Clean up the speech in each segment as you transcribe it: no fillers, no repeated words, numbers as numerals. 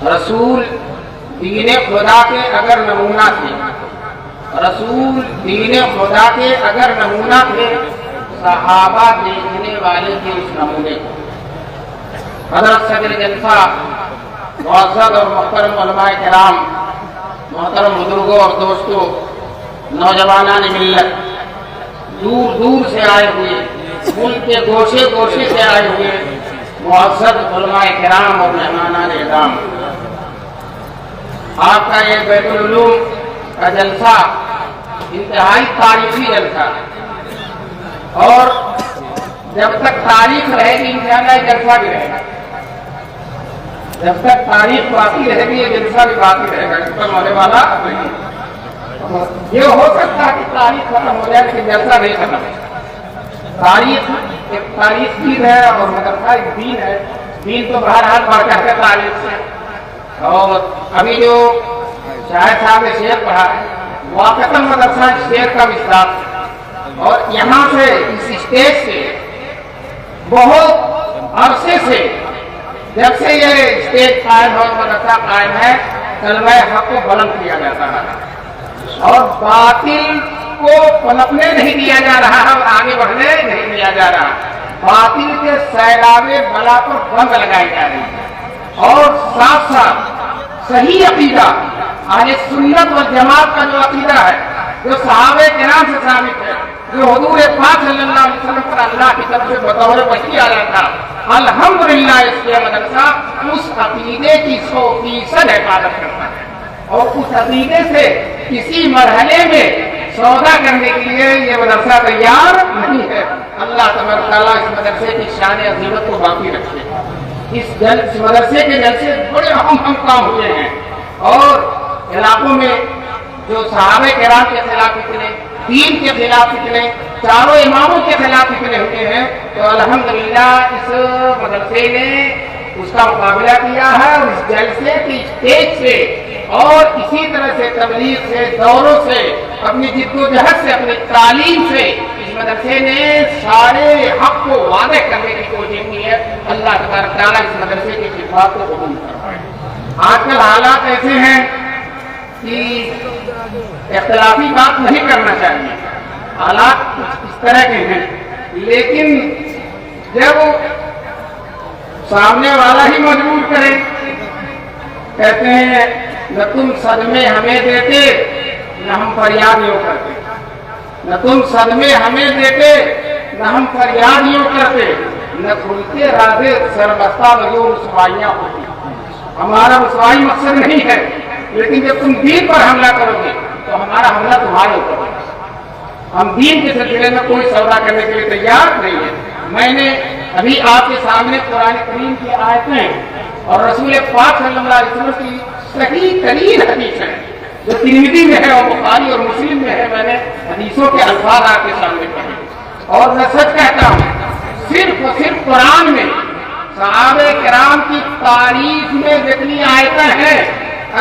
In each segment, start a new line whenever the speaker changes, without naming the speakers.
رسول دین خدا کے اگر نمونہ تھے، رسول دین خدا کے اگر نمونہ تھے، صحابہ دیکھنے والے تھے اس نمونے کو۔ حضرت صدر جلسہ، معزز اور محترم علماء کرام، محترم بزرگوں اور دوستوں، نوجوانان ملت، دور دور سے آئے ہوئے، ملک کے گوشے گوشے سے آئے ہوئے معزز علماء کرام اور مہمانان اکرام، آپ کا یہ بیت العلوم کا جلسہ انتہائی تاریخی جلسہ ہے، اور جب تک تاریخ رہے گی انشاءاللہ یہ جلسہ بھی رہے گا، جب تک تاریخ باقی رہے گی یہ جلسہ بھی باقی رہے گا، ختم ہونے والا نہیں۔ یہ ہو سکتا ہے کہ تاریخ ختم ہو جائے لیکن جلسہ نہیں ختم۔ تاریخ ایک تاریخ دین ہے اور مدرسہ ایک دین ہے، دین تو بہرحال بڑھ کر کے تاریخ سے۔ اور ابھی جو شاہد صاحب نے شعر پڑھا ہے واقعتاً مدرسہ شعر کا مصداق ہے، اور یہاں سے اس اسٹیج سے بہت عرصے سے جب سے یہ اسٹیج قائم اور مدرسہ قائم ہے کلمہ حق کو بلند کیا جاتا ہے اور باطل کو پنپنے نہیں دیا جا رہا ہے اور آگے بڑھنے نہیں دیا جا رہا، باطل کے سیلاب بلا پر بند لگائی جا رہی ہے، اور ساتھ ساتھ صحیح عقیدہ اہل سنت والجماعت کا جو عقیدہ ہے، جو صحابہ کرام سے ثابت ہے، جو حضور پاک صلی اللہ علیہ وسلم پر اللہ کی طرف سے بطور وحی آیا تھا، الحمدللہ اس کے مدرسہ اس عقیدے کی 100% حفاظت کرتا ہے، اور اس عقیدے سے کسی مرحلے میں سودا کرنے کے لیے یہ مدرسہ تیار نہیں ہے۔ اللہ تبارک تعالیٰ اس مدرسے کی شان عظیمت کو باقی رکھے۔ اس مدرسے کے جلسے بڑے اہم کام ہوئے ہیں، اور علاقوں میں جو صحابہ کرام کے خلاف فتنے، دین کے خلاف فتنے، چاروں اماموں کے خلاف فتنے ہوئے ہیں، تو الحمدللہ اس مدرسے نے اس کا مقابلہ کیا ہے، اور اس جلسے کی اسٹیج سے اور اسی طرح سے تبلیغ سے، دوروں سے، اپنی جد و جہد سے، اپنی تعلیم سے اس مدرسے نے سارے حق کو واضح کرنے کی کوشش کی ہے۔ اللہ تبارک تعالیٰ اس مدرسے کی خدمات کو قبول فرمائے۔ آج کل حالات ایسے ہیں کہ اختلافی بات نہیں کرنا چاہیے، حالات اس طرح کے ہیں، لیکن جب سامنے والا ہی مجبور کرے، کہتے ہیں نہ تم صدمے ہمیں دیتے نہ ہم فریاد یوں کرتے، نہ تم صدمے ہمیں دیتے نہ ہم فریاد یوں کرتے، نہ کھلتے رازے سربستہ یوں رسوائیاں ہوتی۔ ہمارا رسوائی مقصد نہیں ہے، لیکن جب تم دین پر حملہ کرو گے تو ہمارا حملہ تمہارے اوپر ہوگا۔ ہم دین کے سلسلے میں کوئی سودا کرنے کے لیے تیار نہیں ہے۔ میں نے ابھی آپ کے سامنے قرآن کریم کی آیتیں اور رسول پاک صلی اللہ علیہ وسلم کی صحیح ترین حدیث ہے جو ترمذی میں ہے اور بخاری اور مسلم میں ہے، میں نے حدیثوں کے الفاظ آپ کے سامنے پڑھے، اور میں سچ کہتا ہوں صرف قرآن میں صحابہ کرام کی تعریف میں جتنی آیتیں ہیں،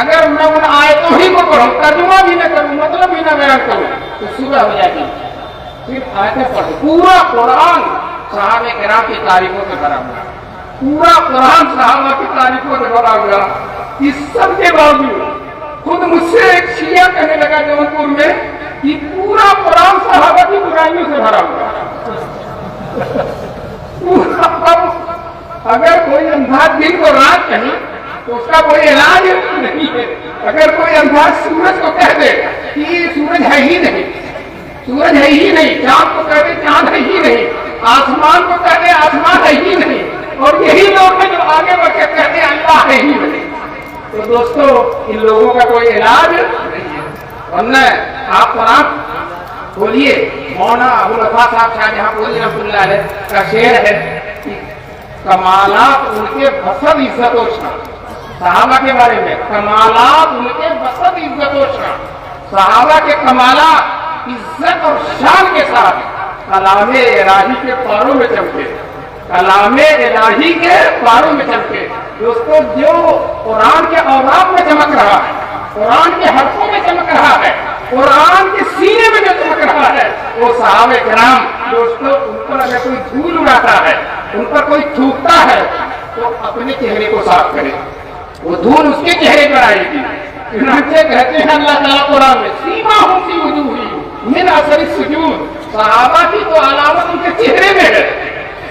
اگر میں ان آیتوں ہی کو پڑھوں، ترجمہ بھی نہ کروں، مطلب بھی نہ بیان کروں تو صبح ہو جائے گی۔ صرف آیتیں پڑھو، پورا قرآن صحابہ کرام کی تعریفوں سے بھرا ہوا، پورا قرآن صحابہ کی تعریفوں سے بھرا ہوا۔ اس سب کے باوجود خود مجھ سے ایک شیعہ کہنے لگا جون پور میں کہ پورا قرآن صحابہ کی برائیوں سے بھرا ہوا۔ اگر کوئی انداز دن کو رات کہیں تو اس کا کوئی علاج نہیں ہے۔ اگر کوئی انداز سورج کو کہہ دے کہ یہ سورج ہے ہی نہیں، سورج ہے ہی نہیں، چاند کو کہہ دے چاند ہے ہی نہیں، آسمان کو کہہ دے آسمان ہے ہی نہیں، اور یہی لوگ ہیں جو آگے بڑھ کے کہتے ہیں اللہ ہے ہی نہیں، تو دوستو ان لوگوں کا کوئی علاج نہیں ہے۔ ورنہ آپ قرآن بولیے، مولانا ابوالوفا صاحب شاہ جہاں پوری رحمۃ اللہ علیہ کا شعر ہے کہ کمالات ان کے بسد عزت و شان، صحابہ کے بارے میں کمالات ان کے بسد عزت و شان، صحابہ کے کمالات عزت اور شان کے ساتھ کلام الہی کے پاروں میں چمکے، کلام الہی کے پاروں میں چمکے۔ دوستو جو قرآن کے اوراق میں چمک رہا ہے، قرآن کے حرفوں میں چمک رہا ہے، قرآن کے سینے میں جو چمک رہا ہے، وہ صحابہ کرام دوستو ان پر اگر کوئی دھول اڑاتا ہے، ان پر کوئی تھوکتا ہے، تو اپنے چہرے کو صاف کرے، وہ دھول اس کے چہرے پر آئے گی۔ چنانچہ کہتے ہیں اللہ تعالیٰ قرآن میں سیماہم فی وجوہہم من اثر السجود، صحابہ کی تو علامت ان کے چہرے میں ہے،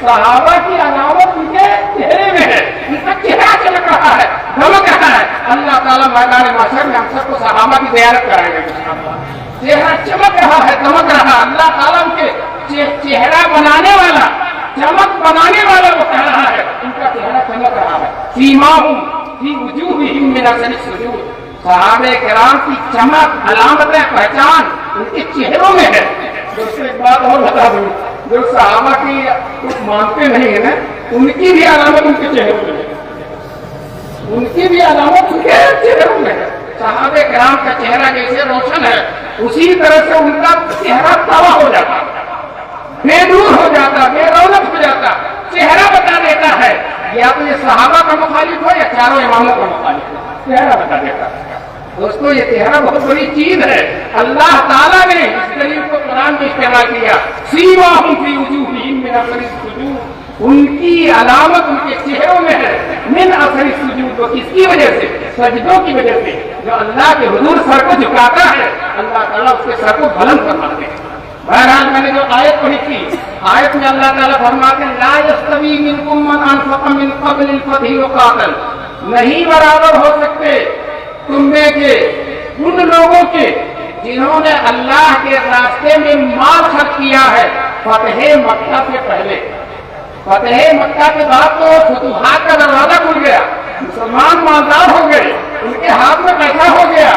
صحابہ کی علامت ان کے چہرے میں ہے، ان کا چہرہ چمک رہا ہے، دمک رہا ہے۔ اللہ تعالیٰ میدان محشر میں ہم سب کو صحابہ کی زیارت کرائے گا انشاءاللہ۔ چہرہ چمک رہا ہے، دمک رہا ہے، اللہ تعالیٰ ان کے چہرہ بنانے والا، چمک بنانے والا وہ کہہ رہا ہے، ان کا چہرہ چمک رہا ہے۔ سیماہم فی وجوہہم من اثر السجود، صحابہ کرام کی چمک، علامتیں، پہچان ان کے چہروں میں ہے۔ دوستو ایک بات اور بتا دوں، جو صحابہ کی کچھ مانتے نہیں ہیں نا، ان کی بھی علامت ان کے چہروں میں ہے، ان کی بھی علامت ان کے چہروں میں ہے۔ صحابہ کرام کا چہرہ جیسے روشن ہے، اسی طرح سے ان کا چہرہ توا ہو جاتا، بے نور ہو جاتا، بے رونق ہو جاتا۔ چہرہ بتا دیتا ہے یا تو یہ صحابہ کا مخالف ہو یا چاروں اماموں کا مخالف ہو، چہرہ بتا دیتا ہے۔ دوستو یہ چہرہ بہت بڑی چیز ہے، اللہ تعالیٰ نے اس دلیل کو قرآن میں استعمال کیا، سیماہم فی وجوہہم من اثر السجود، ان کی علامت ان کے چہروں میں ہے، من اثر السجود، وہ کس کی وجہ سے؟ سجدوں کی وجہ سے۔ جو اللہ کے حضور سر کو جھکاتا ہے، اللہ تعالیٰ اس کے سر کو بلند فرماتے ہیں۔ بہرحال میں نے جو آیت پڑھی تھی، آیت میں اللہ تعالیٰ فرماتے ہیں لا یستوی منکم من انفق من قبل الفتح وقاتل، نہیں برابر ہو سکتے تم میں کے ان لوگوں کے جنہوں نے اللہ کے راستے میں مال خرچ کیا ہے فتح مکہ سے پہلے۔ فتح مکہ کے بعد تو فتوحات کا دروازہ کھل گیا، مسلمان مالدار ہو گئے، ان کے ہاتھ میں پیسہ ہو گیا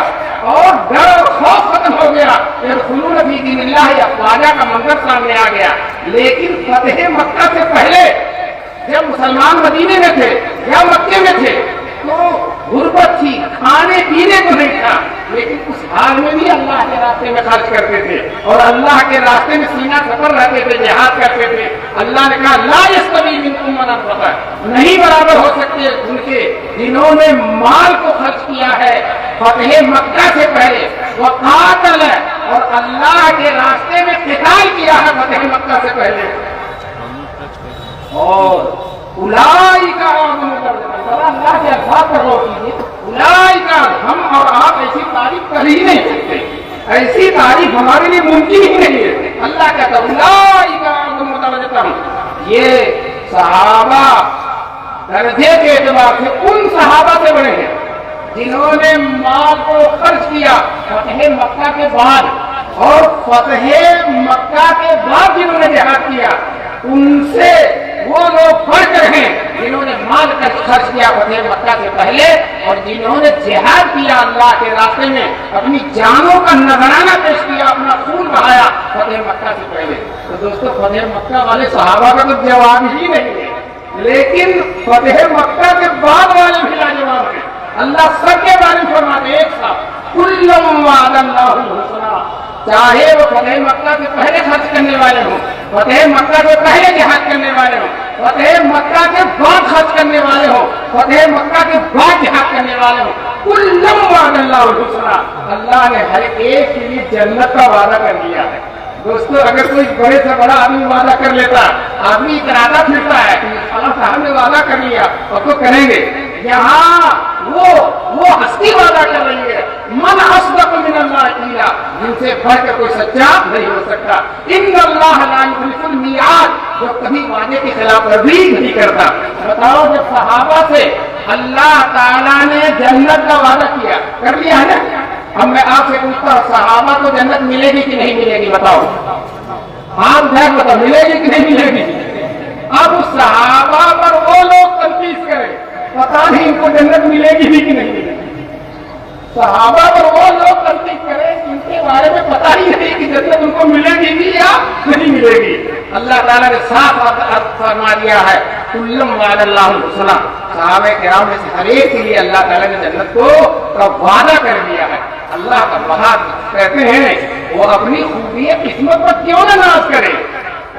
اور ڈر اور خوف ختم ہو گیا، یدخلون فی دین اللہ افواجا کا منظر سامنے آ گیا۔ لیکن فتح مکہ سے پہلے جب مسلمان مدینے میں تھے یا مکے میں تھے تو غربت تھی، کھانے پینے کو نہیں تھا، لیکن اس حال میں بھی اللہ کے راستے میں خرچ کرتے تھے اور اللہ کے راستے میں سینہ سفر رہتے تھے، جہاد کرتے تھے۔ اللہ نے کہا لا یستوی منکم من انفق، نہیں برابر ہو سکتے ان کے جنہوں نے مال کو خرچ کیا ہے فتح مکہ سے پہلے، وقاتل، اور اللہ کے راستے میں قتال کیا ہے فتح مکہ سے پہلے، اور اولئک اللہ کے الفاظ پر غور کیجیے، اولئک، ہم اور آپ ایسی تعریف کر ہی نہیں سکتے، ایسی تعریف ہمارے لیے ممکن ہی نہیں ہے۔ اللہ کہتا ہے اولئک متوجہ، یہ صحابہ درجے کے اعتبار سے ان صحابہ سے بڑے ہیں جنہوں نے مال کو خرچ کیا فتح مکہ کے بعد، اور فتح مکہ کے بعد جنہوں نے جہاد کیا ان سے وہ لوگ بڑھ کر ہیں جنہوں نے مال خرچ کیا فتح مکہ سے پہلے، اور جنہوں نے جہاد کیا اللہ کے راستے میں، اپنی جانوں کا نذرانہ پیش کیا، اپنا خون بہایا فتح مکہ سے پہلے۔ تو دوستو فتح مکہ والے صحابہ کا تو جواب ہی نہیں ہے، لیکن فتح مکہ کے بعد والے بھی لاجواب ہیں۔ اللہ سب کے بارے میں فرماتے ہیں ایک ساتھ کلم وعد اللہ الحسنی، چاہے وہ فتح مکہ کے پہلے خرچ کرنے والے ہوں، فتح مکہ کے پہلے جہاد کرنے والے ہوں، فتح مکہ کے بعد خرچ کرنے والے ہوں، فتح مکہ کے بعد جہاد کرنے والے ہوں، کلم وعد اللہ الحسنی، اللہ نے ہر ایک کے لیے جنت کا وعدہ کر دیا ہے۔ دوستو اگر کوئی بڑے سے بڑا آدمی وعدہ کر لیتا، آدمی اتراتا پھرتا ہے کہ اللہ صاحب نے وعدہ کر لیا اور تو کریں گے، یہاں وہ ہستی وعدہ کر رہی ہے، من اصدق من اللہ قیلا، جن سے بڑھ کر کوئی سچا نہیں ہو سکتا۔ ان اللہ لا یخلف المیعاد، جو کبھی وعدے کی خلاف ورزی نہیں کرتا۔ بتاؤ جب صحابہ سے اللہ تعالیٰ نے جنت کا وعدہ کیا، کر لیا ہے نا، اب میں آپ سے پوچھتا ہوں صحابہ کو جنت ملے گی کہ نہیں ملے گی؟ بتاؤ، آپ ظاہر بتاؤ، ملے گی کہ نہیں ملے گی؟ اب اس صحابہ پر وہ لوگ تنقید کریں، پتا نہیں ان کو جنت ملے گی بھی کہ نہیں ملے گی۔ صحابہ پر وہ لوگ تنقید کریں جن کے بارے میں پتا ہی نہیں کہ جنت ان کو ملے گی بھی یا نہیں ملے گی۔ اللہ تعالیٰ نے صاف فرما دیا ہے کلم وعد اللہ الحسنی، صحابہ کرام میں سے ہر ایک کے لیے اللہ تعالیٰ نے جنت کا وعدہ کر دیا ہے۔ اللہ کا بہت کہتے ہیں وہ اپنی خوبی قسمت پر کیوں نہ ناز کرے،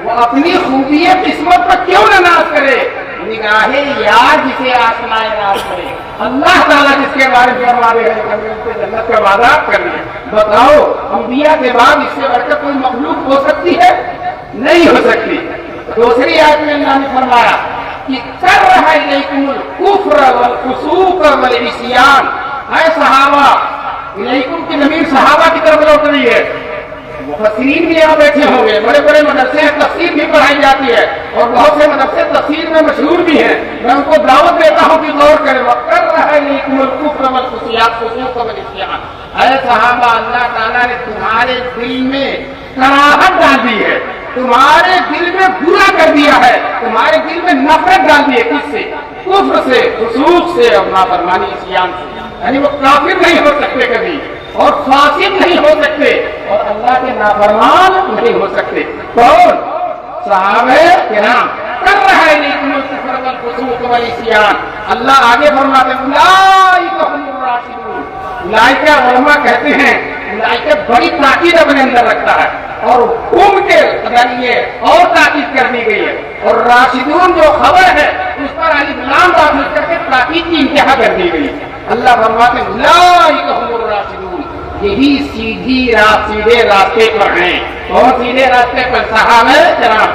وہ اپنی خوبی قسمت پر کیوں نہ ناز کرے، نگاہ یار جسے آسمائے ناز کرے۔ اللہ تعالیٰ جس کے بارے میں فرما رہے ہیں جنت کا وعدہ کر لیا۔ بتاؤ انبیاء کے بعد اس سے بڑھ کر کوئی مخلوق ہو سکتی ہے؟ نہیں ہو سکتی۔ دوسری آیت میں اللہ نے فرمایا کہ کر رہا ہے الیکم الکفر والفسوق والاصیان. اے صحابہ، الیکم کی ضمیر صحابہ کی طرف لوٹ رہی ہے. مفسرین بھی یہاں بیٹھے ہوں گے، بڑے بڑے مدرسے ہیں، تفسیر بھی پڑھائی جاتی ہے اور بہت سے مدرسے تفسیر میں مشہور بھی ہیں. میں ان کو دعوت دیتا ہوں کہ غور کریں. وَقَرَّ إِلَيْكُمُ الْكُفْرَ وَالْفُسُوقَ وَالْعِصْيَانَ. اے صحابہ، اللہ تعالیٰ نے تمہارے دل میں کراہت ڈال دی ہے، تمہارے دل میں برا کر دیا ہے، تمہارے دل میں نفرت ڈال دی ہے. کس سے؟ کفر سے، فسوق سے اور نافرمانی عصیان سے. یعنی وہ کافر نہیں ہو سکتے کبھی اور فاسق نہیں ہو سکتے اور اللہ کے نافرمان نہیں ہو سکتے. کون؟ صحابہ کرام. کر رہا ہے لیکن الکفر والفسوق والعصیان. اللہ آگے فرماتے ہیں اولئک هم الراشدون. اولئک علماء کہتے ہیں اولئک بڑی تاکید اپنے اندر رکھتا ہے اور ہم کے ذریعے اور تاکید کر دی گئی ہے اور راشدون جو خبر ہے اس پر الف لام داخل کر کے تاکید کی انتہا کر دی گئی. اللہ فرماتے ہیں اولئک هم الراشدون. یہی سیدھے راستے پر ہیں. کون سیدھے راستے پر؟ صحابہ کرام.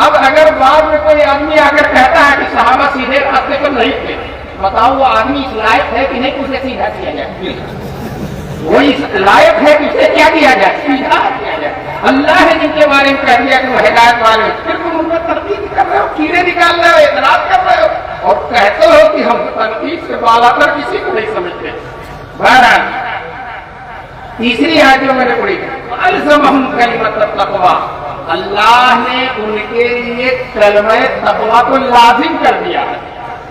اب اگر بعد میں کوئی آدمی آ کر کہتا ہے کہ صحابہ سیدھے راستے پر نہیں تھے، بتاؤ وہ آدمی اس لائق ہے کہ نہیں کہ اسے سیدھا کیا جائے؟ وہ اس لائق ہے کہ اسے کیا کیا جائے؟ سیدھا کیا جائے. اللہ نے جن کے بارے میں کہہ دیا کہ وہ ہدایت والے، پھر تم ان پر تنقید کر رہے ہو، کیڑے نکال رہے ہو، اعتراض کر رہے ہو اور کہتے ہو کہ ہم تنقید سے بالا کر کسی کو نہیں سمجھتے. بہرحال تیسری آیت جو میں نے پڑھی الزمہم کلمۃ التقوی. اللہ نے ان کے لیے کلمہ تقوی کو لازم کر دیا ہے.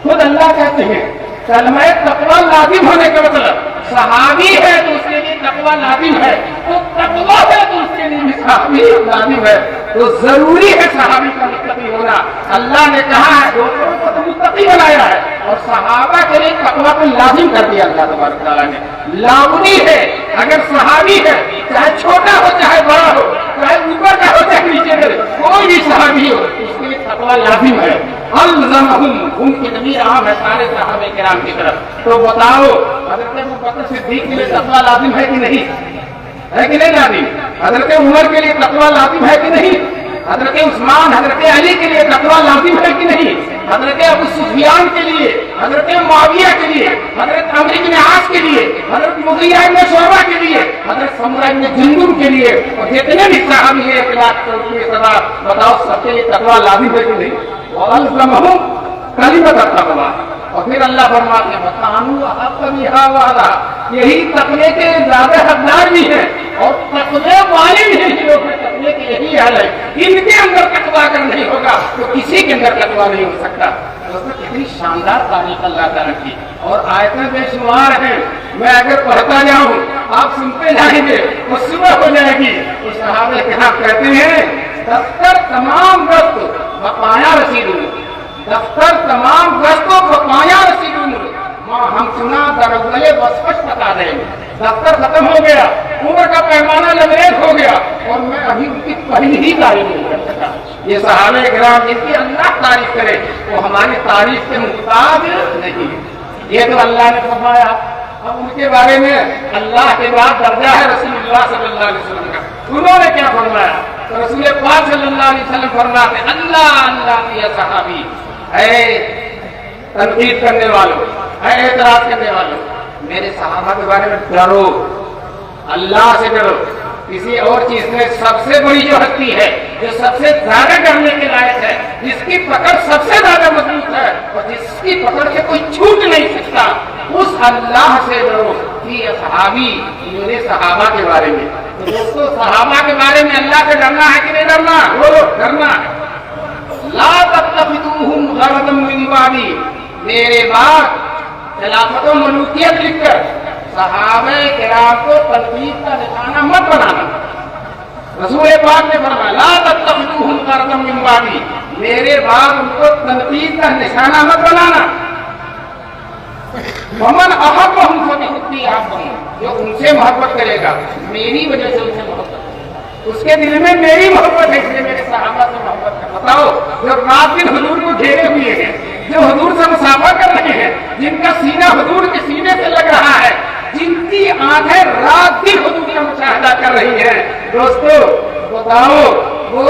خود اللہ کہتے ہیں کلمہ تقوی لازم ہونے کا مطلب صحابی ہے تو اس کے لیے تقوی لازم ہے، تو تقوی ہے تو اس کے لیے بھی صحابی لازم ہے. تو ضروری ہے صحابی کا متقی ہونا. اللہ نے کہا ہے دوسروں کو تو متقی بنایا ہے اور صحابہ کے لیے تقوی کو لازم کر دیا اللہ تبارک تعالیٰ نے. لازمی ہے اگر صحابی ہے، چاہے چھوٹا ہو چاہے بڑا ہو، چاہے اوپر کا ہو چاہے نیچے کا، کوئی بھی صحابی ہو اس کے لیے تقوی لازم ہے. الزمہم، ان کی ضمیر عام ہے سارے صحابہ کرام کی طرف. تو بتاؤ حضرت ابوبکر صدیق کے لیے تقوی لازم ہے کہ نہیں؟ ہے کہ نہیں لازم؟ حضرت عمر کے لیے تقوی لازم ہے کہ نہیں؟ حضرت عثمان حضرت علی کے لیے تقوی لازم ہے کہ نہیں؟ حضرت ابو سفیان کے لیے، حضرت معاویہ کے لیے، حضرت عمرو بن عاص کے لیے، حضرت مغیرہ بن شعبہ کے لیے، حضرت سمرہ بن جندب کے لیے اور جتنے بھی صحابی ہیں 1,40,000 بتاؤ سب کے لیے تقوی لازم ہے کہ نہیں؟ وَأَلْزَمَهُمْ کلمۃ التقوی. اور پھر اللہ فرماتے ہیں وَكَانُوا أَحَقَّ بِهَا وَأَهْلَهَا. یہی تقوی کے زیادہ حقدار بھی ہیں اور تقوی والے بھی ہیں جو تقوی کے یہی حال ہے. ان کے اندر تقوی اگر نہیں ہوگا تو کسی کے اندر تقوی نہیں ہو سکتا. دوستوں کتنی شاندار تعریف اللہ تعالیٰ کی اور آیتیں بے شمار ہیں. میں اگر پڑھتا جاؤں آپ سنتے جائیں گے وہ صبح ہو جائے گی. تو صحابہ کرام کہتے ہیں دفتر تمام گشت بقایا رسید، دفتر تمام گشتوں بقایا رسید. ہم سنا دروازے وسوس بتا رہے ہیں. دفتر ختم ہو گیا، عمر کا پیمانہ لبریز ہو گیا اور میں ابھی ان کی پہلی ہی تعریف نہیں کر سکا. یہ صحابہ کرام جن کی اللہ تعریف کرے وہ ہماری تعریف کے مطابق نہیں. یہ تو اللہ نے فرمایا. اب ان کے بارے میں اللہ کے بعد درجہ ہے رسول اللہ صلی اللہ علیہ وسلم کا. انہوں نے کیا فرمایا؟ تو رسول پاک صلی اللہ علیہ وسلم فرماتے اللہ اللہ کی صحابی، اے تنقید کرنے والوں، اے اعتراض کرنے والوں، میرے صحابہ کے بارے میں ڈرو، اللہ سے ڈرو. کسی اور چیز میں سب سے بڑی جو ہستی ہے جو سب سے زیادہ ڈرنے کے لائق ہے، جس کی پکڑ سب سے زیادہ مضبوط ہے اور جس کی پکڑ سے کوئی چھوٹ نہیں سکتا، اس اللہ سے ڈرو. یہ صحابی میرے صحابہ کے بارے میں. تو دوستو صحابہ کے بارے میں اللہ سے ڈرنا ہے کہ نہیں ڈرنا؟ بولو ڈرنا ہے. لا تتخذوهم غرضا من بعدی، میرے بعد خلافت و ملوکیت لکھ کر صحابہ کرام کو تنقید کا نشانہ مت بنانا. رسول پاک نے فرمایا لا تتخذوهم غرضا من بعدی، میرے بعد ان کو تنقید کا نشانہ مت بنانا. ومن احبهم فبحبی احبهم، جو ان سے محبت کرے گا میری وجہ سے ان سے محبت، اس کے دل میں میری محبت ہے اس لیے میرے صحابہ سے محبت ہے. بتاؤ جو رات دن حضور کو گھیرے ہوئے ہیں، جو حضور سے مسافہ کر رہے ہیں، جن کا سینہ حضور کے سینے سے لگ رہا ہے، جن کی آنکھیں رات دن حضور کا مشاہدہ کر رہی ہیں، دوستو بتاؤ وہ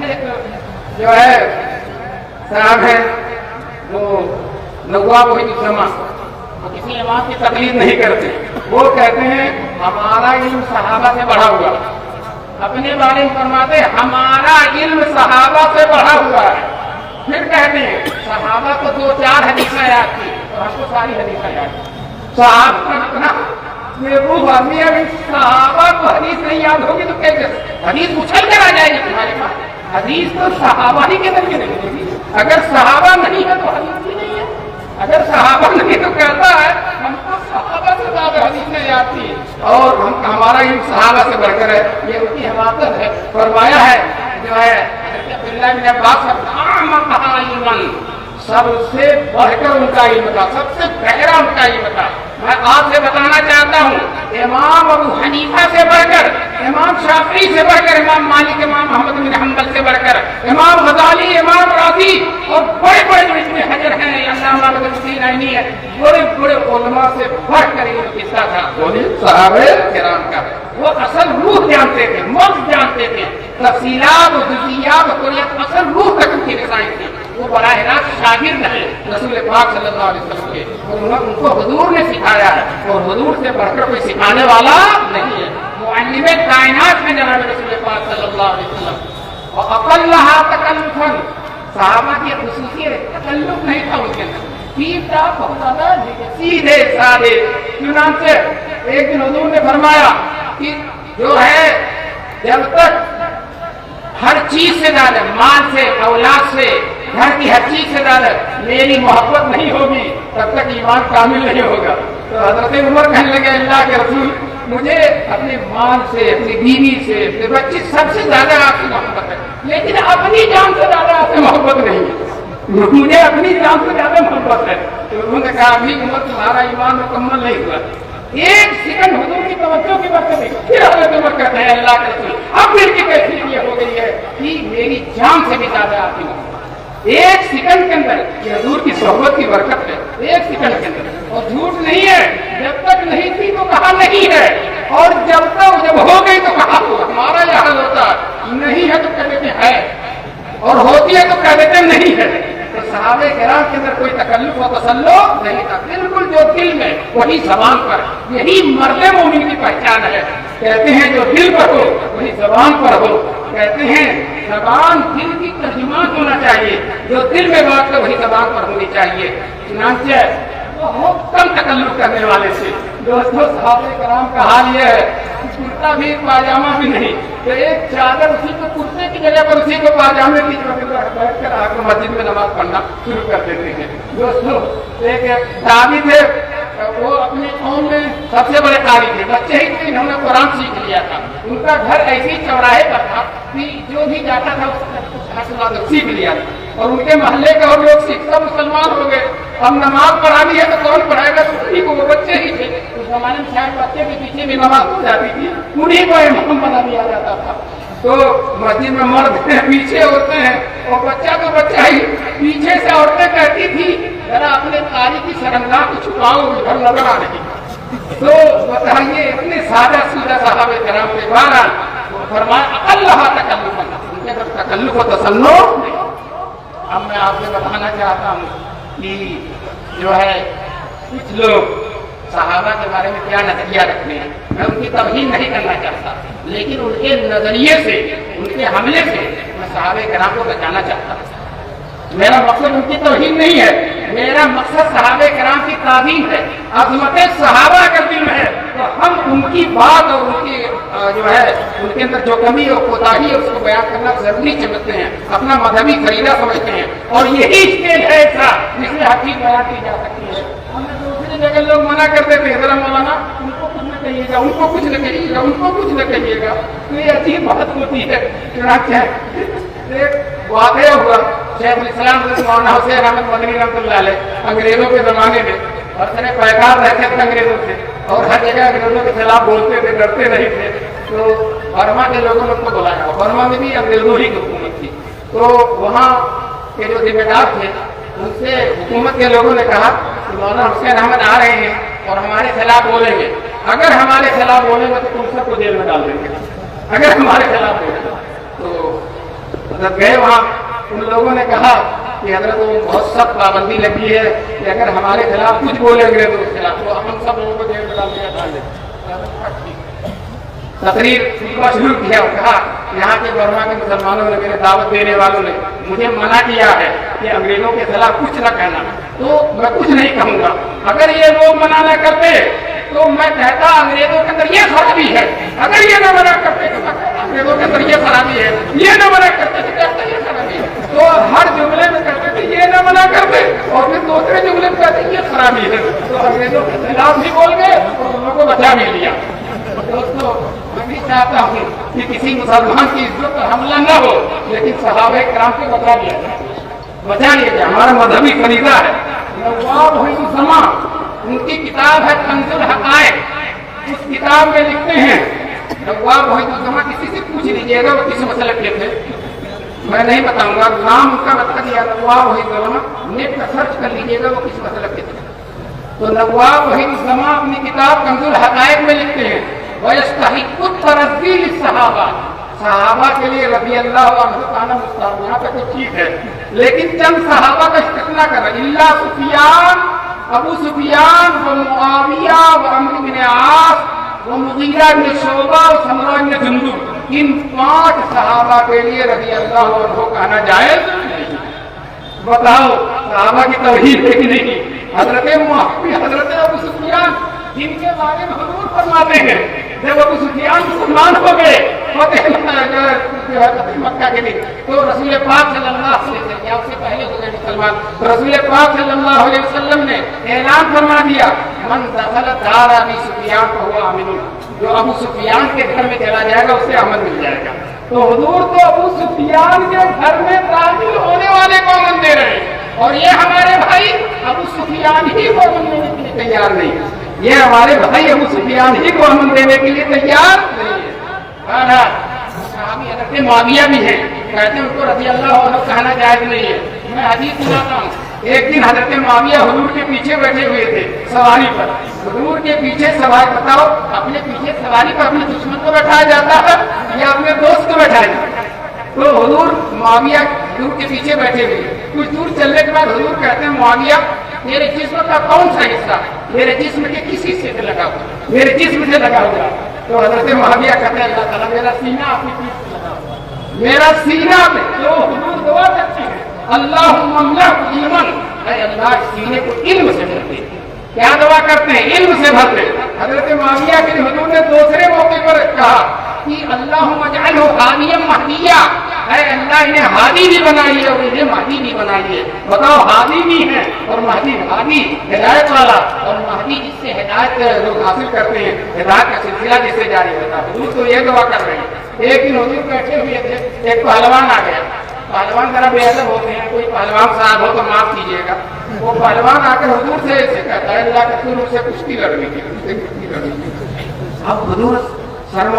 جو ہے صاحب ہے وہ نواب وحید الزمان، وہ کسی امام کی تقلید نہیں کرتے، وہ کہتے ہیں ہمارا علم صحابہ سے بڑھا ہوا، اپنے بارے میں فرماتے ہیں ہمارا علم صحابہ سے بڑھا ہوا ہے۔ پھر کہتے ہیں صحابہ کو 2-4 حدیثیں یاد تھی اور ہم کو ساری حدیثیں یاد تھی۔ صحابہ اپنا وہ آدمی ہے، صحابہ کو حدیث نہیں یاد ہوگی تو کیسے حدیث اچھل کر آ جائے گی تمہارے پاس؟ حدیث تو صحابہ ہی کے ذریعے نہیں ملے گی، اگر صحابہ نہیں ہے تو حدیث بھی نہیں ہے، اگر صحابہ نہیں تو کہتا ہے ہم کو صحابہ سے زیادہ حدیثیں یاد تھی اور ہمارا علم صحابہ سے بڑھ کر ہے، یہ ان کی حماقت ہے۔ فرمایا ہے جو ہے عبداللہ بن عباس سب سے بڑھ کر ان کا علم تھا، سب سے گہرا ان کا علم تھا۔ میں آپ سے بتانا چاہتا ہوں امام ابو حنیفہ سے بڑھ کر، امام شافعی سے بڑھ کر، امام مالک، امام محمد بن حنبل سے بڑھ کر، امام غزالی، امام راضی اور بڑے بڑے جو اس میں حجر ہیں، علامہ بدرالدین عینی ہے، بڑے بڑے علماء سے بڑھ کر علم قصہ تھا صحابہ کرام کا۔ وہ اصل روح جانتے تھے، مغز جانتے تھے، تفصیلات و جزئیات و کلیات اصل روح تک ان کی رسائی تھی۔ وہ براہ راست شاگرد ہیں رسول پاک صلی اللہ علیہ وسلم کے، اور ان کو حضور نے سکھایا ہے اور حضور سے بڑھ کر کوئی سکھانے والا نہیں ہے۔ معلم کائنات میں جناب رسول پاک صلی اللہ علیہ وسلم، اور اقلھا تکلفا، صحابہ کی خصوصیت تکلف نہیں تھا ان کے اندر، سیدھا بہت زیادہ سیدھے سادے۔ چنانچہ ایک دن حضور نے فرمایا کہ جو ہے جب تک ہر چیز سے زیادہ، مال سے، اولاد سے، گھر کی ہر چیز سے زیادہ میری محبت نہیں ہوگی تب تک ایمان کامل نہیں ہوگا۔ تو حضرت عمر کہنے لگے اللہ کے رسول مجھے اپنے مال سے، اپنی بیوی سے، اپنے بچے سب سے زیادہ آپ سے محبت ہے، لیکن اپنی جان سے زیادہ آپ سے محبت نہیں ہے، مجھے اپنی جان سے زیادہ محبت ہے۔ تو انہوں نے کہا ابھی عمر تمہارا ایمان مکمل نہیں ہوا۔ ایک سیکنڈ حضور کی توجہ کی بات نہیں، پھر حضرت عمر کہتے ہیں اللہ کے رسول اب دل کی کیفیت یہ ہو گئی ہے کہ میری جان سے بھی زیادہ آپ کی محبت۔ ایک سیکنڈ کے اندر یہ حضور کی صحبت کی برکت ہے، ایک سیکنڈ کے اندر، اور جھوٹ نہیں ہے، جب تک نہیں تھی تو کہا نہیں ہے، اور جب ہو گئی تو کہا ہمارا یہ حال ہوتا ہے، نہیں ہے تو کہہ دیتے ہے، اور ہوتی ہے تو کہہ دیتے نہیں ہے۔ تو صحابہ کرام کے اندر کوئی تکلف و تسلط نہیں تھا، بالکل جو دل میں وہی زبان پر، یہی مرد مومن کی پہچان ہے۔ کہتے ہیں جو دل پر ہو وہی زبان پر ہو، کہتے ہیں زبان دل کی ترجمان ہونا چاہیے، جو دل میں بات ہے وہی زبان پر ہونی چاہیے۔ چنانچہ بہت کم تکلف کرنے والے سے دوستوں صحابہ کرام کا حال یہ ہے، کرتا بھی پاجامہ بھی نہیں، تو ایک چادر اسی کو کرتے کی جگہ پر اسی کو پاجامے کی جگہ پر بیٹھ کر آ کر مسجد میں نماز پڑھنا شروع کر دیتے ہیں۔ دوستوں ایک داوی تھے، وہ اپنے قوم میں سب سے بڑے قاری تھے، بچے ہی تھے، انہوں نے قرآن سیکھ لیا تھا، ان کا گھر ایسی چوراہے پر تھا کہ جو بھی جاتا تھا سیکھ لیا تھا، اور ان کے محلے کے اور لوگ سیکھ کر مسلمان ہو گئے۔ اب نماز پڑھانی ہے تو کون پڑھائے گا؟ انہیں کو، وہ بچے ہی تھے، اس زمانے میں شاید بچے کے پیچھے بھی نماز ہو جاتی تھی، انہیں کو امام بنا دیا جاتا تھا۔ تو مسجد میں مرد پیچھے ہوتے ہیں اور بچہ تو بچہ ہی، پیچھے سے عورتیں کہتی تھی ذرا اپنے قاری کی شرمگاہ کو چھپاؤ، ادھر نظر آ رہی۔ تو بتائیے اتنے سادہ سیدھا صحابہ کرام کے بارہ فرمایا اقلھا تکلفا، ان کے اندر تکلف و تسلط۔ اب میں آپ سے بتانا چاہتا ہوں کہ جو ہے کچھ لوگ صحابہ کے بارے میں کیا نظریہ رکھتے ہیں، میں ان کی توہین نہیں کرنا چاہتا، لیکن ان کے نظریے سے، ان کے حملے سے میں صحابہ کرام کو بچانا چاہتا ہوں۔ میرا مقصد ان کی توہین نہیں ہے، میرا مقصد صحابہ کرام کی تعظیم ہے۔ عظمت صحابہ کا دل ہے تو ہم ان کی بات اور ان کی جو ہے ان کے اندر جو کمی اور کوتاہی ہے اس کو بیان کرنا ضروری سمجھتے ہیں، اپنا مذہبی فریضہ سمجھتے ہیں، اور یہی اسٹیج ہے ایسا جس میں حقیقت بیان کی جا سکتی ہے۔ ہمیں دوسری جگہ لوگ منع کر دیتے ہیں ذرا مولانا ان کو کچھ نہ کہیے گا، ان کو کچھ نہ کہیے گا، ان کو کچھ نہ کہیے گا، تو یہ عجیب بات ہوتی ہے۔ چنانچہ ایک واقعہ ہوا، شیخ الاسلام مولانا حسین احمد مدنی رحمۃ اللہ علیہ انگریزوں کے زمانے میں اور سارے پیکار رہتے تھے انگریزوں سے، اور ہر جگہ انگریزوں کے خلاف بولتے تھے، ڈرتے نہیں تھے۔ تو برما کے لوگوں نے ان کو بلایا، برما میں بھی انگریزوں ہی کی حکومت تھی، تو وہاں کے جو ذمہ دار تھے ان سے حکومت کے لوگوں نے کہا کہ مولانا حسین احمد آ رہے ہیں اور ہمارے خلاف بولیں گے، اگر ہمارے خلاف بولیں گے تو تم سب کو جیل میں ڈال دیں گے، اگر ہمارے خلاف بولیں گے۔ تو حضرت گئے وہاں، ان لوگوں نے کہا کہ حضرت وہ بہت سخت پابندی لگی ہے کہ اگر ہمارے خلاف کچھ بولیں گے تو اس خلاف تو ہم سب لوگوں کو جیل میں ڈال دیں۔ تقریر شروع کیا اور کہا یہاں کے برما کے مسلمانوں نے، میرے دعوت دینے والوں نے مجھے منع کیا ہے کہ انگریزوں کے خلاف کچھ نہ کہنا، تو میں کچھ نہیں کہوں گا۔ اگر یہ لوگ منع نہ کرتے تو میں کہتا انگریزوں کے اندر یہ خرابی ہے، اگر یہ نہ منع کرتے تو میں کہتا انگریزوں کے اندر یہ خرابی ہے، یہ نہ منع کرتے تو کہتا یہ خرابی ہے۔ تو ہر جملے میں کہتے تھے یہ نہ منع کرتے، اور پھر دوسرے جملے میں کہتے یہ خرابی ہے، تو انگریزوں کے خلاف بھی بول گئے اور ان لوگوں کو بچا بھی لیا۔ دوستو میں بھی چاہتا ہوں کہ کسی مسلمان کی عزت پر حملہ نہ ہو، لیکن صحابہ کرام کو بچا لیا جائے۔ ہمارا مذہبی فریضہ ہے۔ نواب الزماں ان کی کتاب ہے کنز الحقائق، اس کتاب میں لکھتے ہیں نواب الزماں، کسی سے پوچھ لیجیے گا وہ کس مسئلے کے تھے، میں نہیں بتاؤں گا، نام ان کا بتا دیا نواب الزماں، نیٹ پر سرچ کر لیجیے گا وہ کس مسئلے کے تھے۔ تو نواب الزماں اپنی کتاب کنز الحقائق میں لکھتے ہیں وَيَسْتَحِقُّ التَّرَضِّي لِلصَّحَابَہ، صحابہ کے لیے رضی اللہ عنہ کانا مستحب، یہاں پہ تو ٹھیک ہے، لیکن چند صحابہ کا استثناء کر رہا ہے، اللہ سفیان، ابو سفیان و معاویہ و عمرو بن عاص و مغیرہ بن شعبہ و سمرہ بن جندب، ان 5 صحابہ کے لیے رضی اللہ عنہ کہنا جائز نہیں۔ بتاؤ صحابہ کی توحید ہے کہ نہیں؟ حضرت معاویہ، حضرت ابو سفیان، جن کے بارے میں حضور فرماتے ہیں جب ابو سفیان مسلمان ہو گئے فتح مکہ کے دن، تو رسول پاک صلی اللہ علیہ وسلم، یا اس سے پہلے ہو گئے مسلمان، تو رسول پاک صلی اللہ علیہ وسلم نے اعلان فرما دیا من دخل دار ابی سفیان فهو آمن، جو ابو سفیان کے گھر میں چلا جائے گا اس سے امن مل جائے گا۔ تو حضور تو ابو سفیان کے گھر میں داخل ہونے والے کو امن دے رہے ہیں، اور یہ ہمارے بھائی ابو سفیان ہی کو امن دینے کے لیے تیار نہیں، یہ ہمارے بھائی ابو سفیان ہی کو امن دینے کے لیے تیار نہیں ہے۔ صحابی حضرت معاویہ بھی ہیں، کہتے ہیں ان کو رضی اللہ عنہ کہنا جائز نہیں ہے۔ میں حدیث سناتا ہوں، ایک دن حضرت معاویہ حضور کے پیچھے بیٹھے ہوئے تھے سواری پر، حضور کے پیچھے سواری، بتاؤ اپنے پیچھے سواری پر اپنے دشمن کو بٹھایا جاتا ہے یا اپنے دوست کو بٹھایا جاتا ہے؟ تو حضور معاویہ حضور کے پیچھے بیٹھے ہوئے، کچھ دور چلنے کے بعد حضور کہتے ہیں معاویہ میرے جسم کا کون سا حصہ میرے جسم کے کس حصے سے لگا ہوا، میرے جسم سے لگا ہوا؟ تو حضرت معاویہ کہتے ہیں اللہ تعالیٰ میرا سینہ آپ کی پیٹھ سے لگا ہوا، میرا سینہ میں۔ تو حضور دعا کرتے ہیں اللہم املأ علما، اے اللہ سینے کو علم سے بھر دے۔ کیا دعا کرتے ہیں؟ علم سے بھر دے۔ حضرت معاویہ کے حضور نے دوسرے موقع پر کہا کہ اللہم اجعلہ ہادیا مہدیا، اے اللہ انہیں ہادی بھی بنائیے اور انہیں مہدی بھی بنائیے۔ بتاؤ ہادی بھی ہے اور مہدی، ہادی ہدایت والا اور مہدی جس سے ہدایت لوگ حاصل کرتے ہیں، ہدایت کا سلسلہ جس سے جاری ہوتا ہے۔ حضور تو یہ دعا کر رہے ہیں۔ ایک دن حضور بیٹھے ہوئے تھے، ایک پہلوان آ گیا، پہلوان ذرا بے ادب ہوتے ہیں، کوئی پہلوان صاحب ہو تو معاف کیجیے گا، وہ پہلوان آ کر حضور سے ایسے کہتا ہے اللہ کے رسول سے کشتی لڑنی تھی، اب حضور شرم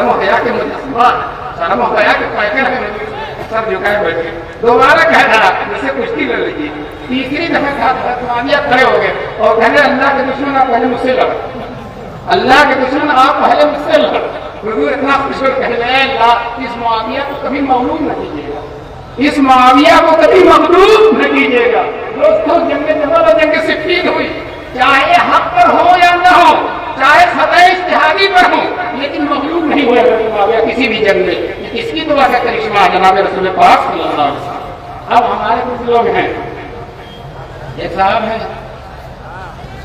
و حیا کے مجسمہ، شرم و حیا کے پیکر ہے، سر جھکائے بیٹھے، دوبارہ کہا جیسے کشتی لڑ لیجیے۔ تیسری دفعہ کہا معاویہ کھڑے ہو گئے اور کہنے اللہ کے دشمن آپ پہلے مجھ سے لڑ، اللہ کے دشمن آپ پہلے مجھ سے لڑ۔ حضور اتنا خوش ہو کہنے لگے اللہ اس معاویہ کو کبھی مغلوب نہ کیجیے گا، اس معاویہ کو کبھی مغلوب نہ کیجیے گا۔ دوستوں جنگ جمل اور جنگ صفین ہوئی، چاہے حق پر ہو یا نہ ہو، چاہے خطۂ اجتہادی پر ہو، لیکن مغلوب نہیں ہوا معاویہ کسی بھی جنگ میں۔ اس کی دعا کا کرشمہ جناب رسول پاک صلی اللہ علیہ وسلم۔ اب ہمارے کچھ لوگ ہیں، ایک صاحب ہیں،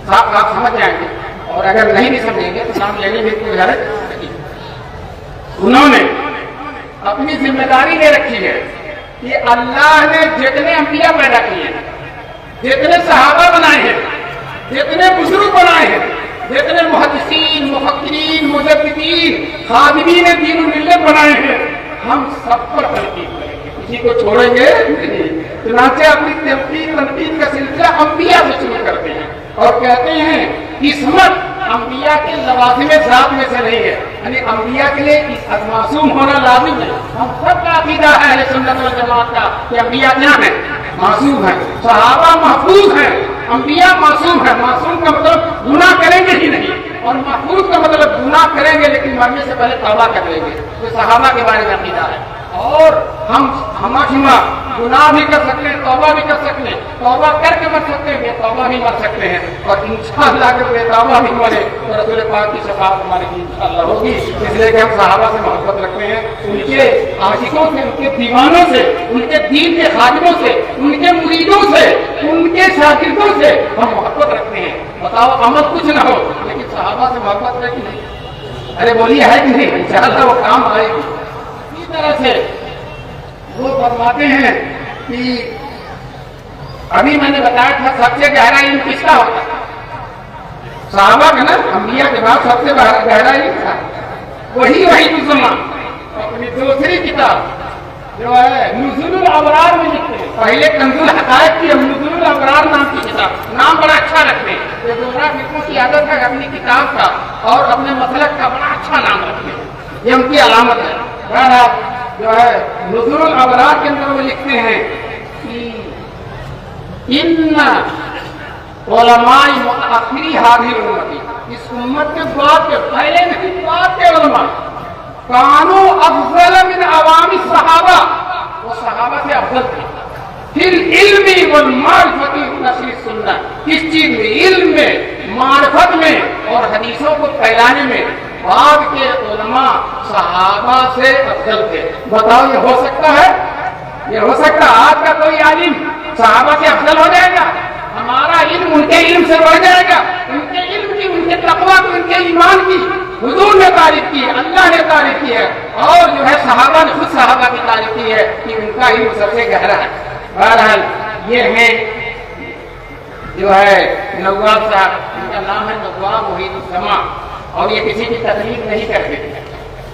صاحب آپ سمجھ جائیں گے، اور اگر نہیں بھی سمجھیں گے تو نام لینے میں کوئی حرج نہیں۔ انہوں نے اپنی ذمہ داری لے رکھی ہے کہ اللہ نے جتنے انبیاء پیدا کیے ہیں، جتنے صحابہ بنائے ہیں، جتنے بزرگ بنائے ہیں، جتنے محدثین، مفکرین، مجددین، خادمین دین و ملت بنائے ہیں، ہم سب پر تنقید کریں گے، کسی کو چھوڑیں گے نہیں۔ چنانچہ اپنی تنقید کا سلسلہ انبیاء سے شروع کرتے ہیں اور کہتے ہیں عصمت انبیاء کے لوازم ذات میں سے نہیں ہے، یعنی انبیاء کے لیے معصوم ہونا لازم ہے۔ ہم سب کا عقیدہ ہے اہل سنت والجماعت کا کہ انبیاء کیا ہیں؟ معصوم ہیں، صحابہ محفوظ ہیں، انبیاء معصوم ہیں۔ معصوم کا مطلب گناہ کریں گے ہی نہیں، اور محفوظ کا مطلب گناہ کریں گے لیکن مرنے سے پہلے توبہ کر لیں گے۔ تو صحابہ کے بارے میں عقیدہ ہے۔ اور ہم ہمہ گناہ بھی کر سکتے ہیں، توبہ بھی کر سکتے ہیں، توبہ کر کے مر سکتے ہیں، بے توبہ بھی مر سکتے ہیں، اور انشاءاللہ اگر بے توبہ بھی مرے تو رسول پاک کی شفاعت ہمارے لیے انشاءاللہ ہوگی۔ اس لیے کہ ہم صحابہ سے محبت رکھتے ہیں، ان کے عاشقوں سے، ان کے دیوانوں سے، ان کے دین کے خادموں سے، ان کے مریدوں سے، ان کے شاگردوں سے ہم محبت رکھتے ہیں۔ بتاؤ عمل کچھ نہ ہو لیکن صحابہ سے محبت ہے کہ نہیں؟ ارے بولیے ہے کہ نہیں؟ انشاءاللہ وہ کام آئے گی۔ اسی طرح سے وہ فرماتے ہیں کہ ابھی میں نے بتایا تھا سب سے گہرا علم کس کا ہوتا ہے؟ صحابہ کا نا، انبیاء کے بعد سب سے گہرا علم تھا وہی مسلمان اپنی دوسری کتاب جو ہے نزول الابرار میں لکھتے ہیں۔ پہلے کنز الحقائق کی، نزول الابرار نام کی کتاب، نام بڑا اچھا رکھتے ہیں، یہ گمراہ فرقوں کی عادت ہے اپنی کتاب کا اور اپنے مسلک کا بڑا اچھا نام رکھتے ہیں، یہ ان کی علامت ہے۔ بہرحال جو ہے نزول الابرار کے اندر وہ لکھتے ہیں کہ ان علماء متأخری هذه الامتی، اس امت کے بعد کے، پہلے نہیں بعد کے علماء، کانوا افضل من عوام الصحابہ، وہ صحابہ سے افضل تھے، پھر علم والمعرفت نشر السنہ، کس چیز میں؟ علم میں، معرفت میں اور حدیثوں کو پھیلانے میں بعد کے علماء صحابہ سے افضل تھے۔ بتاؤ یہ ہو سکتا ہے؟ یہ ہو سکتا ہے آج کا کوئی عالم صحابہ سے افضل ہو جائے گا؟ ہمارا علم ان کے علم سے بڑھ جائے گا؟ ان کے علم کی، ان کے تقویٰ کی، ان کے ایمان کی حضور نے تعریف کی ہے، اللہ نے تعریف کی ہے، اور جو ہے صحابہ نے خود صحابہ کی تعریف کی ہے کہ ان کا علم سب سے گہرا ہے۔ بہرحال یہ ہیں جو ہے نواب صاحب، ان کا نام ہے نواب محیط السماء، اور یہ کسی کی تقلید نہیں کرتے تھے،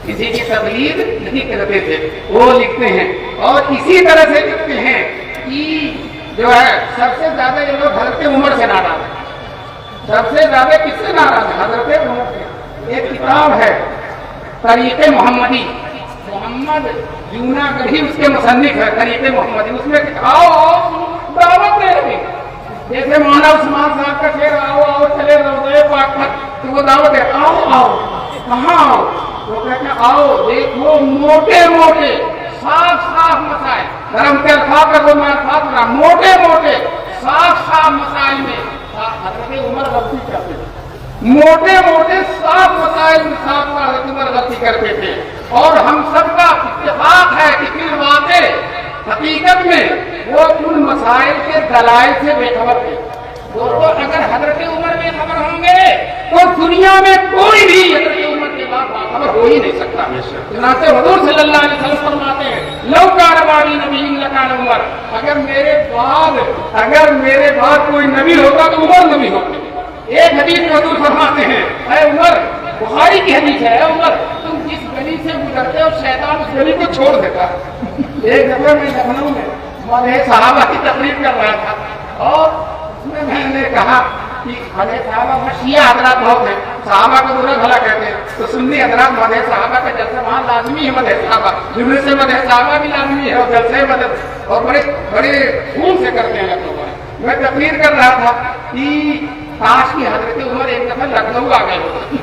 کسی کی تقلید نہیں کرتے تھے، وہ لکھتے ہیں اور اسی طرح سے لکھتے ہیں کہ جو ہے سب سے زیادہ یہ لوگ حضرت عمر سے ناراض ہیں، سب سے زیادہ کس سے ناراض ہیں؟ حضرت عمر سے۔ ایک کتاب ہے طریق محمدی، محمد جوناگڑھی اس کے مصنف ہے، طریق محمدی، اس میں آؤ دعوت دے رہے، جیسے مولانا عثمان صاحب کا شعر آؤ چلے روضہ پاک پر، تو وہ دعوت ہے آؤ کہاں آؤ؟ وہ کہتے ہیں آؤ دیکھو موٹے موٹے صاف مسائل، دھرم کے الفاظ کا کوئی الفاظ نہ، موٹے صاف مسائل میں حضرت عمر غلطی کرتے تھے، موٹے صاف مسائل میں حضرت عمر غلطی کرتے تھے، اور ہم سب کا اتفاق ہے کہ پھر واقع حقیقت میں وہ ان مسائل کے دلائل سے بے خبر تھے۔ دوستو اگر حضرت عمر بے خبر ہوں گے تو دنیا میں کوئی بھی حضرت عمر کے بعد باخبر ہو ہی نہیں سکتا۔ چنانچہ حضور صلی اللہ علیہ وسلم فرماتے ہیں لو کان بعدی نبی لکان عمر، اگر میرے بعد کوئی نبی ہوتا تو عمر نبی ہوتے۔ ایک حدیث میں حضور فرماتے ہیں اے عمر، بخاری کی حدیث ہے، اے عمر تم جس گلی سے گزرتے ہو شیطان اس گلی کو چھوڑ دیتا۔ ایک دفعہ میں لکھنؤ میں مولوی صحابہ کی تقریر کر رہا تھا اور اس میں نے کہا کہ مولوی صحابہ شیعہ حضرات بہت ہیں، صحابہ کو برا بھلا کہتے ہیں، تو سنی حضرات مولوی صحابہ کا جلسہ وہاں لازمی ہے، مولوی صحابہ جملے سے مولوی صحابہ بھی لازمی ہے اور جلسے مدد اور بڑے خون سے کرتے ہیں لوگوں نے۔ میں تقریر کر رہا تھا کہ کاش کی حضرت عمر ایک دفعہ لکھنؤ آ گئے ہوتے،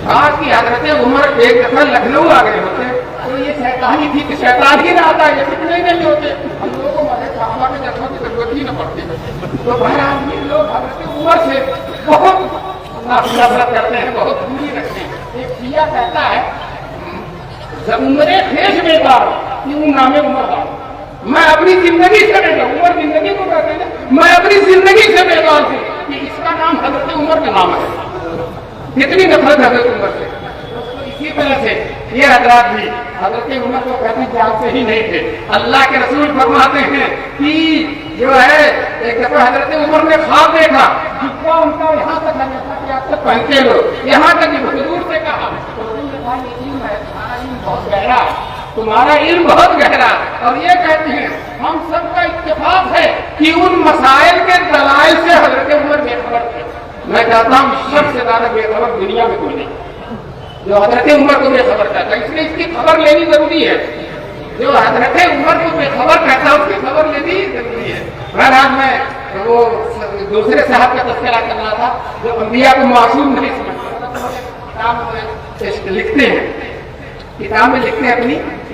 کاش کی حضرت عمر ایک دفعہ لکھنؤ آ گئے ہوتے تو یہ شیطانی تھی کہ شیطان ہی نہ آتا، یہ کتنے نہیں ہوتے، ہم لوگوں کو مولوی صحابہ کے جلسوں کی ضرورت ہی نہ پڑتی۔ تو بہرحال یہ لوگ حضرت عمر سے بہت نفرت کرتے ہیں، بہت دوری رکھتے ہیں۔ ایک شیعہ کہتا ہے عمر خیش بیکار کیوں نام عمر دار، میں اپنی زندگی سے بیکار، عمر زندگی کو کہتے ہیں، میں اپنی زندگی سے بیکار ہوں کہ اس کا نام حضرت عمر کا نام ہے۔ کتنی نفرت حضرت عمر سے۔ اسی طرح سے یہ حضرات بھی حضرت عمر کو کہتے ہیں جانتے ہی نہیں تھے۔ اللہ کے رسول فرماتے ہیں کہ جو ہے ایک دفعہ حضرت عمر نے خواب دیکھا، جبکہ ان کا یہاں تک کہ آپ تک پہنچے لوگ، یہاں تک حضور سے کہا یہ علم ہے، تمہارا علم بہت گہرا ہے، تمہارا علم بہت گہرا ہے، اور یہ کہتے ہیں ہم سب کا اتفاق ہے کہ ان مسائل کے دلائل سے حضرت عمر بے خبر تھے۔ میں کہتا ہوں سب سے زیادہ بے خبر دنیا میں کوئی نہیں جو حضرت عمر کو بے خبر کہتا ہے، اس لیے اس کی خبر لینی ضروری ہے۔ جو حضرت عمر کو بے خبر کہتا ہے اس کی خبر لینی ضروری ہے۔ بہرحال میں وہ دوسرے صاحب کا تذکرہ کرنا تھا جو انبیاء کو معصوم نہیں سمجھتے، کتاب میں لکھتے ہیں اپنی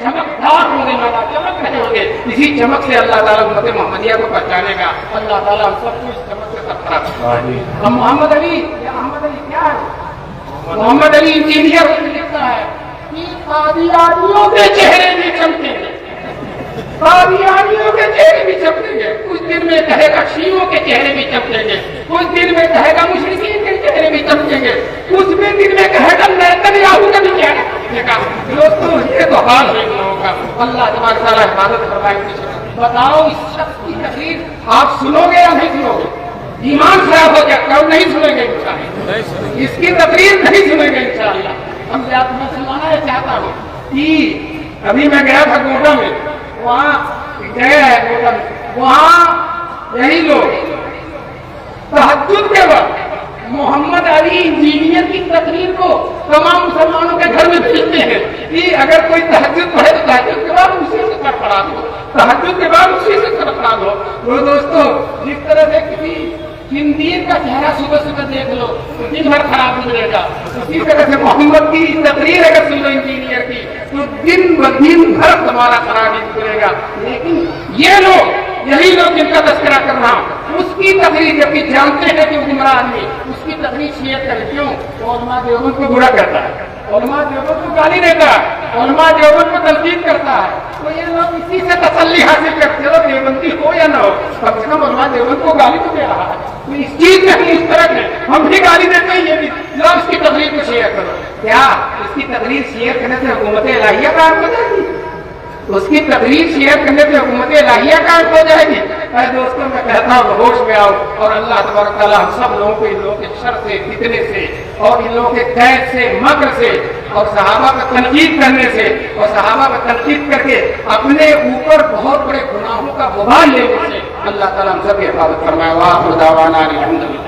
چمکدار ہونے والا، چمک رہے ہوں گے. اسی چمک سے اللہ تعالیٰ امت محمدیہ کو پہچانے گا. اللہ تعالیٰ ہم سب کو اس چمک سے سرفراز. ہم محمد علی کیا ہے؟ محمد علی انجینئر لکھتا ہے کہ قادیانیوں کے چہرے بھی چمکیں گے، قادیانیوں کے چہرے بھی چمکیں گے. کچھ دن میں کہے گا شیعوں کے چہرے بھی چمکیں گے، کچھ دن میں کہے گا مشرکین کے چہرے بھی چمکیں گے، کچھ دن میں کہے گا نیتنیاہو کا بھی چہرہ چمکے گا. دوستو یہ تو حال ہے ان لوگوں کا. اللہ تبارک تعالیٰ حفاظت فرمائے. بتاؤ اس شخص کی تقریر آپ سنو گے یا نہیں سنو گے؟ ایمان خراب ہو جائے گا، نہیں سنیں گے انشاءاللہ. اس کی تقریر نہیں سنیں گے انشاءاللہ. ہم میں سنوانا یہ چاہتا ہوں کہ ابھی میں گیا تھا کوٹا میں، وہاں جگہ ہے کوٹا میں، وہاں یہی لوگ تہجد کے وقت محمد علی انجینئر کی تقریر کو تمام مسلمانوں کے گھر میں بھیجتے ہیں کہ اگر کوئی تہجد پڑھے تو تہجد کے بعد اسی سے سرفراز ہو، تہجد کے بعد اسی سے سرفراز ہو. وہ دوستو جس طرح سے کسی خنزیر کا چہرہ صبح صبح دیکھ لو تو دن بھر خراب گزرے گا، اسی طرح سے محمد کی تقریر اگر سن لو انجینئر کی تو دن بھر تمہارا خراب ہی گزرے گا. لیکن یہ لوگ، یہی لوگ جن کا تذکرہ کر رہا ہوں، اس کی تقریر جبکہ جانتے ہیں کہ وہ گمراہ آدمی، اس کی تقریر شیعت کرے. کیوں؟ علماء دیوبند کو برا کرتا ہے، علماء دیوبند کو گالی دیتا ہے، علماء دیوبند کو تنقید کرتا ہے. تو یہ لوگ اسی سے تسلی حاصل کرتے ہو، دیوبندی ہو یا نہ ہو، کم سے کم علماء دیوبند کو گالی تو دے رہا ہے. تو اس چیز میں ہم مشترک ہیں، ہم بھی گالی دیتے ہیں. یہ بھی لوگ اس کی تقریر کو شیئر کرو. کیا اس کی تقریر شیئر کرنے سے حکومت الہیہ قائم ہو جائے گی؟ اس کی تقریر شیئر کرنے سے حکومت الہیہ قائم ہو جائے گی؟ اے دوستوں میں کہتا ہوں ہوش میں آؤ اور اللہ تبارک تعالیٰ ہم سب لوگوں کو ان لوگوں کے شر سے، فتنے سے اور ان لوگوں کے قید سے، مکر سے اور صحابہ پر تنقید کرنے سے اور صحابہ پر تنقید کر کے اپنے اوپر بہت بڑے گناہوں کا وبال لینے سے اللہ تعالیٰ ہم سب کی حفاظت فرمائے. وآخر دعوانا الحمدللہ.